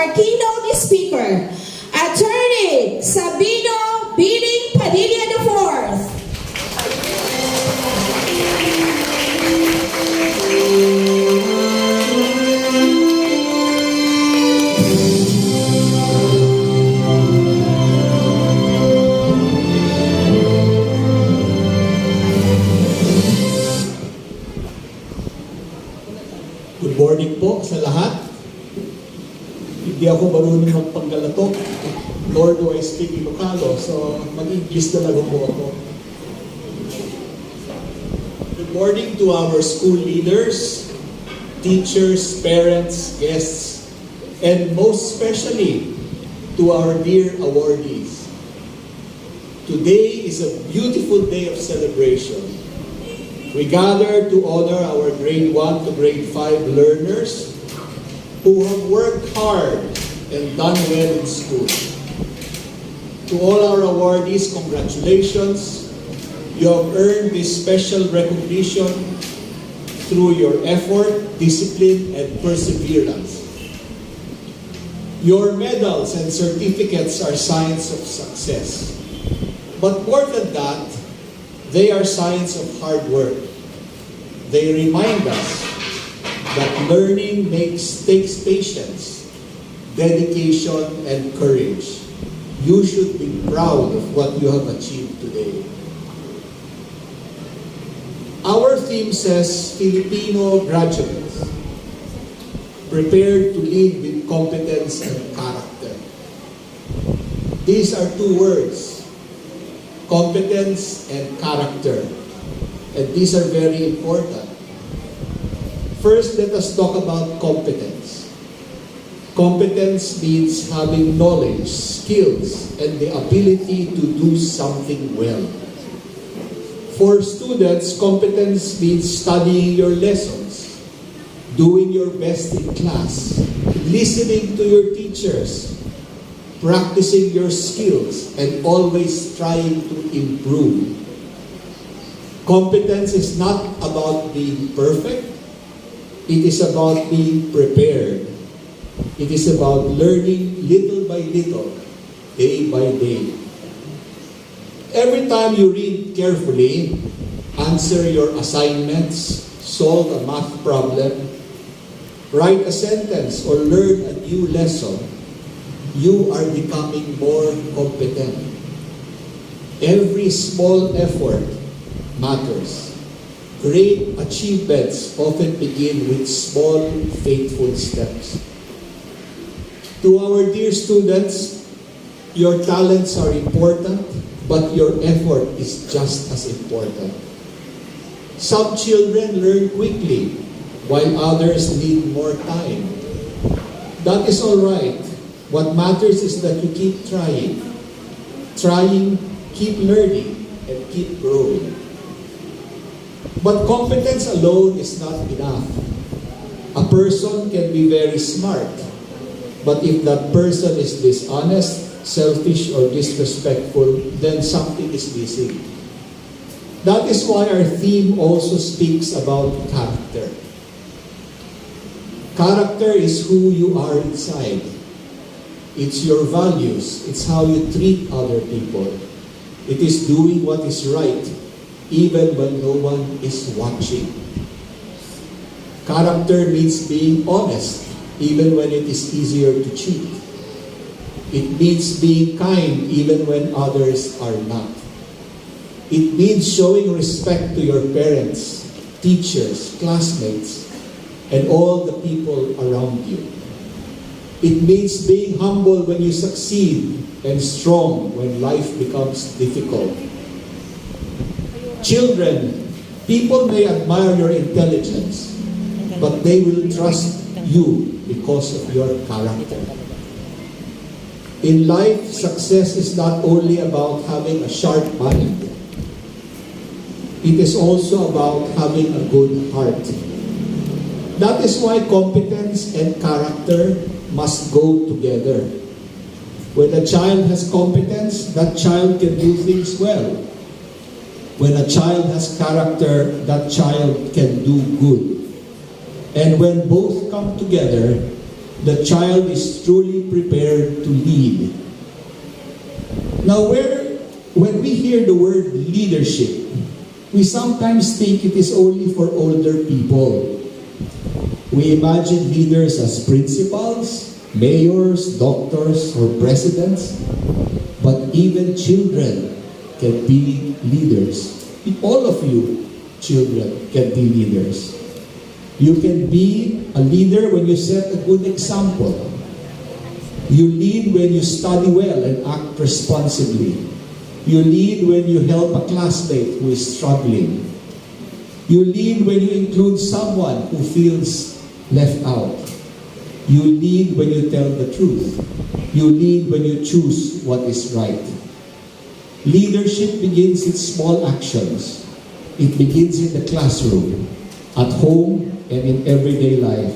our keynote speaker, Attorney Sabino Biling Padilla IV. Good morning po sa lahat. Hindi ako marunong magpanggalatok, nor do I speak Ilocano, so mag-English na lang po ako. Good morning to our school leaders, teachers, parents, guests, and most especially to our dear awardees. Today is a beautiful day of celebration. We gather to honor our grade 1 to grade 5 learners who have worked hard and done well in school. To all our awardees, congratulations. You have earned this special recognition through your effort, discipline, and perseverance. Your medals and certificates are signs of success. But more than that, they are signs of hard work. They remind us that learning takes patience, dedication, and courage. You should be proud of what you have achieved today. Our theme says, Filipino graduates, prepared to lead with competence and character. These are two words, competence and character. And these are very important. First, let us talk about competence. Competence means having knowledge, skills, and the ability to do something well. For students, competence means studying your lessons, doing your best in class, listening to your teachers, practicing your skills, and always trying to improve. Competence is not about being perfect. It is about being prepared. It is about learning little by little, day by day. Every time you read carefully, answer your assignments, solve a math problem, write a sentence, or learn a new lesson, you are becoming more competent. Every small effort matters. Great achievements often begin with small, faithful steps. To our dear students, your talents are important, but your effort is just as important. Some children learn quickly, while others need more time. That is all right. What matters is that you keep trying. Trying, keep learning, and keep growing. But competence alone is not enough. A person can be very smart, but if that person is dishonest, selfish, or disrespectful, then something is missing. That is why our theme also speaks about character. Character is who you are inside. It's your values. It's how you treat other people. It is doing what is right, even when no one is watching. Character means being honest, even when it is easier to cheat. It means being kind, even when others are not. It means showing respect to your parents, teachers, classmates, and all the people around you. It means being humble when you succeed and strong when life becomes difficult. Children, people may admire your intelligence, but they will trust you because of your character. In life, success is not only about having a sharp mind. It is also about having a good heart. That is why competence and character must go together. When a child has competence, that child can do things well. When a child has character, that child can do good. And when both come together, the child is truly prepared to lead. Now, when we hear the word leadership, we sometimes think it is only for older people. We imagine leaders as principals, mayors, doctors, or presidents. But even children can be leaders. All of you, children, can be leaders. You can be a leader when you set a good example. You lead when you study well and act responsibly. You lead when you help a classmate who is struggling. You lead when you include someone who feels left out. You lead when you tell the truth. You lead when you choose what is right. Leadership begins in small actions. It begins in the classroom, at home, and in everyday life.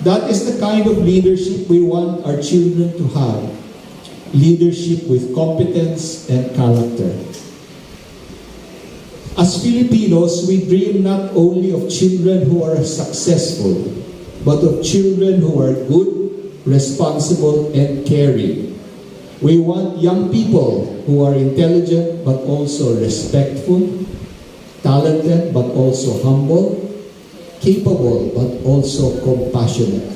That is the kind of leadership we want our children to have. Leadership with competence and character. As Filipinos, we dream not only of children who are successful, but of children who are good, responsible, and caring. We want young people who are intelligent but also respectful, talented but also humble, capable but also compassionate.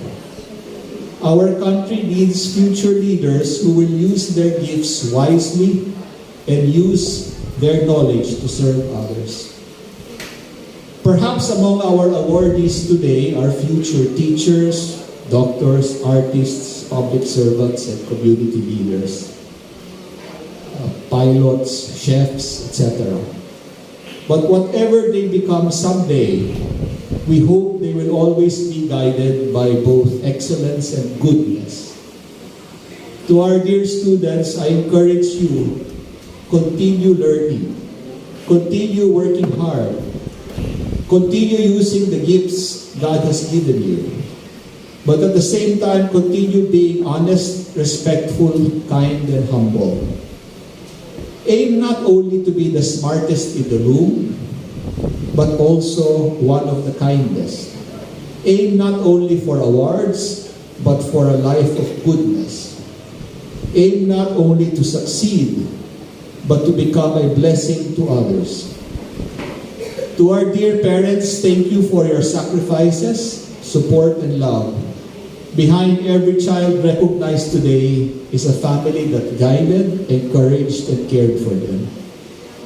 Our country needs future leaders who will use their gifts wisely and use their knowledge to serve others. Perhaps among our awardees today are future teachers, doctors, artists, public servants, and community leaders, pilots, chefs, etc. But whatever they become someday, we hope they will always be guided by both excellence and goodness. To our dear students, I encourage you, continue learning, continue working hard, continue using the gifts God has given you. But at the same time, continue being honest, respectful, kind, and humble. Aim not only to be the smartest in the room, but also one of the kindest. Aim not only for awards, but for a life of goodness. Aim not only to succeed, but to become a blessing to others. To our dear parents, thank you for your sacrifices, support, and love. Behind every child recognized today is a family that guided, encouraged, and cared for them.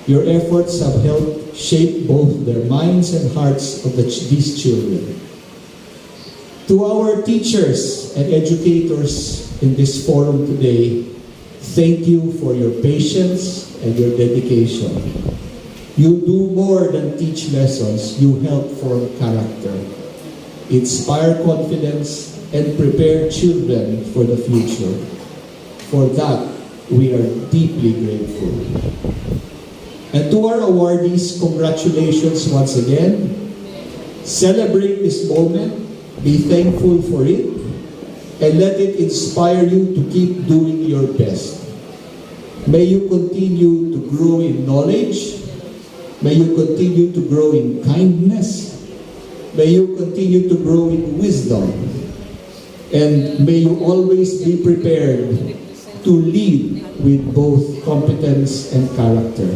Your efforts have helped shape both their minds and hearts of these children. To our teachers and educators in this forum today, thank you for your patience and your dedication. You do more than teach lessons, you help form character, inspire confidence, and prepare children for the future. For that, we are deeply grateful. And to our awardees, congratulations once again. Celebrate this moment, be thankful for it, and let it inspire you to keep doing your best. May you continue to grow in knowledge. May you continue to grow in kindness. May you continue to grow in wisdom. And may you always be prepared to lead with both competence and character.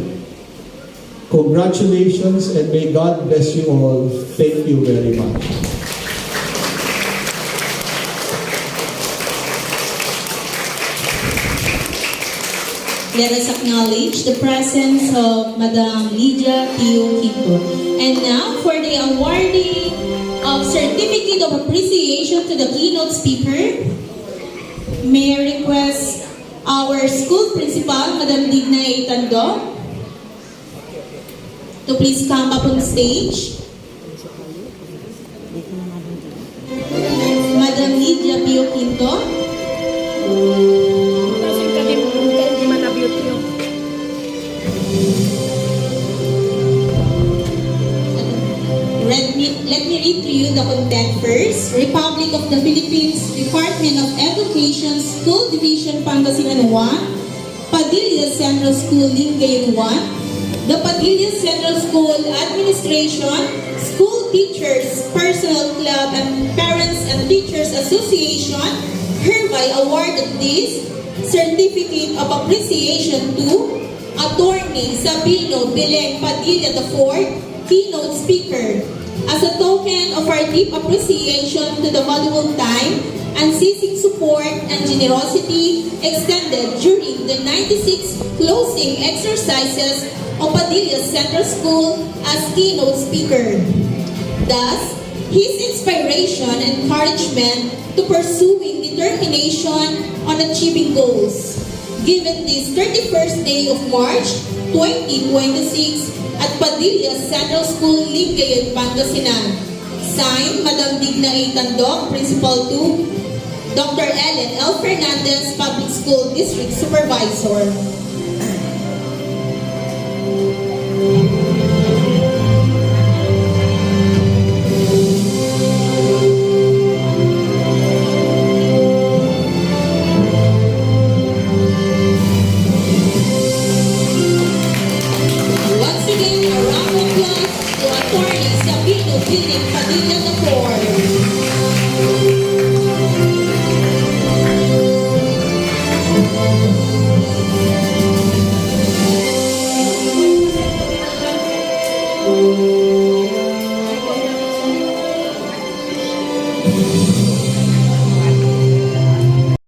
Congratulations, and may God bless you all. Thank you very much. Let us acknowledge the presence of Madam Lydia Tio Quinto. And now for the awarding of Certificate of Appreciation to the keynote speaker, may I request our school principal, Madam Digna A. Tando, to please come up on stage. Madam Lydia Tio Quinto. Let me read to you the content first. Republic of the Philippines, Department of Education, School Division, Pangasinan 1, Padilla Central School, Lingayen 1, the Padilla Central School Administration, School Teachers Personal Club and Parents and Teachers Association hereby awarded this Certificate of Appreciation to Attorney Sabino Belen Padilla IV, keynote speaker, as a token of our deep appreciation to the valuable time, unceasing support, and generosity extended during the 96 closing exercises of Padilla Central School as keynote speaker. Thus, his inspiration and encouragement to pursuing determination on achieving goals. Given this 31st day of March 2026 at Padilla Central School, Lingayen, Pangasinan. Signed, Madam Digna A. Tandok, Principal 2, Dr. Ellen L. Fernandez, Public School District Supervisor. Once again, a round of applause to Attorney Sabino Belen Padilla IV.